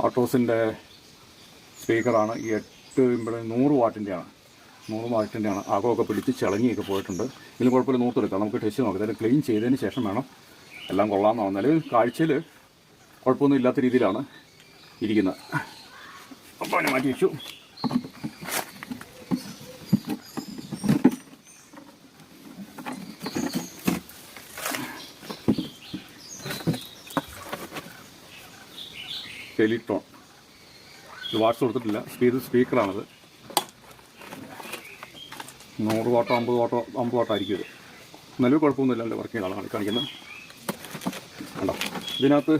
ഓട്ടോസിൻ്റെ സ്പീക്കറാണ്. ഈ 100 വാട്ടിൻ്റെയാണ്. 100 വാട്ടിൻ്റെയാണ്. അകമൊക്കെ പിടിച്ച് ചിളങ്ങിയൊക്കെ പോയിട്ടുണ്ട്. ഇതിലും കുഴപ്പമില്ല, നൂത്തെടുക്കാം. നമുക്ക് ടെസ്റ്റ് നോക്കാം. അതായത് ക്ലീൻ ചെയ്തതിന് ശേഷം വേണം എല്ലാം കൊള്ളാമെന്നാണ്. നിലവിൽ കാഴ്ചയിൽ കുഴപ്പമൊന്നും ഇല്ലാത്ത രീതിയിലാണ് ഇരിക്കുന്നത്. അപ്പോൾ അതിനെ മാറ്റി വെച്ചു. ടെലിട്രോൺ ഇത് വാട്ട്സ് കൊടുത്തിട്ടില്ല. സ്പീക്കറാണിത്. 100 വാട്ടോ 50 വാട്ടോ ആയിരിക്കും ഇത്. നിലവിൽ കുഴപ്പമൊന്നുമില്ല. വർക്ക് ചെയ്യുന്ന ആളാണ് കാണിക്കുന്നത്. കണ്ടോ, ഇതിനകത്ത്